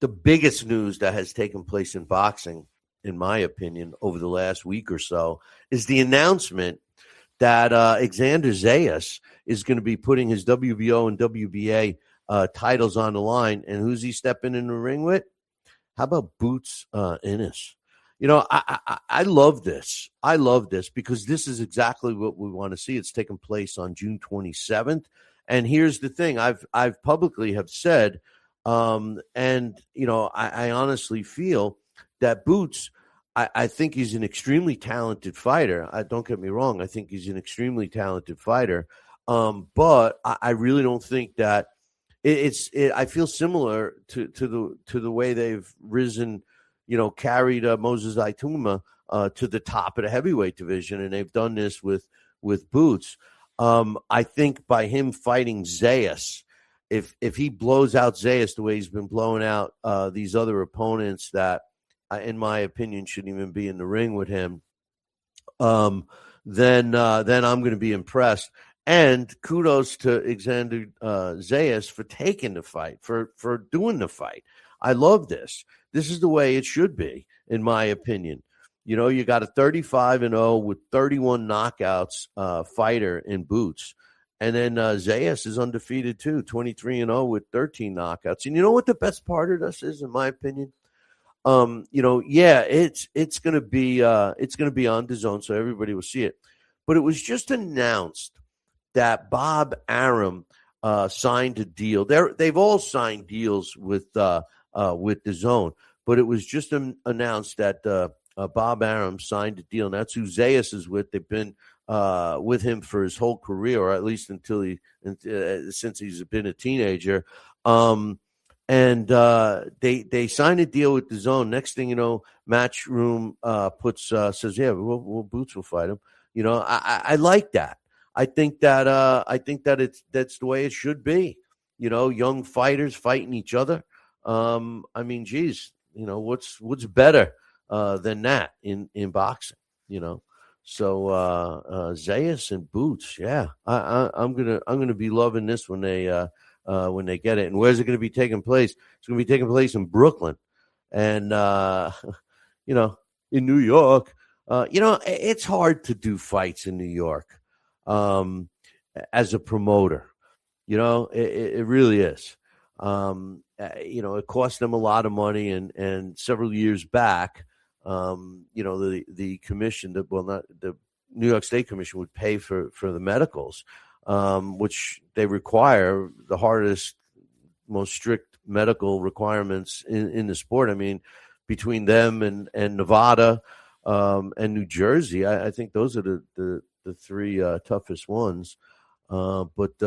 the biggest news that has taken place in boxing, in my opinion, over the last week or so, is the announcement that Xander Zayas is going to be putting his WBO and WBA titles on the line. And who's he stepping in the ring with? How about Boots Ennis? I love this. I love this because this is exactly what we want to see. It's taking place on June 27th. And here's the thing. I've publicly have said, I honestly feel that Boots, I think he's an extremely talented fighter. Don't get me wrong. I think he's an extremely talented fighter. But I really don't think that I feel similar to the way they've risen, carried Moses Aituma to the top of the heavyweight division, and they've done this with Boots. I think by him fighting Zayas, if he blows out Zayas the way he's been blowing out these other opponents that, in my opinion, shouldn't even be in the ring with him, then I'm going to be impressed. And kudos to Xander Zayas for taking the fight, for doing the fight. I love this. This is the way it should be, in my opinion. You got a 35-0 with 31 knockouts fighter in Boots. And then Zayas is undefeated too, 23-0 with 13 knockouts. And you know what the best part of this is, in my opinion? It's gonna be on DAZN, so everybody will see it. But it was just announced that Bob Arum signed a deal. They've all signed deals with DAZN, but it was just announced that Bob Arum signed a deal, and that's who Zayas is with. They've been with him for his whole career, or at least since he's been a teenager. And they signed a deal with DAZN. Next thing you know, Matchroom says, yeah, Boots will fight him. I like that. I think that that's the way it should be. Young fighters fighting each other. What's better than that in boxing? So Zayas and Boots, yeah, I'm gonna be loving this when they get it. And where's it going to be taking place? It's going to be taking place in Brooklyn, and in New York. It's hard to do fights in New York as a promoter. It really is. It cost them a lot of money, and several years back, the commission, the New York State Commission would pay for the medicals, which they require the hardest, most strict medical requirements in the sport. Between them and Nevada and New Jersey, I think those are the three toughest ones. But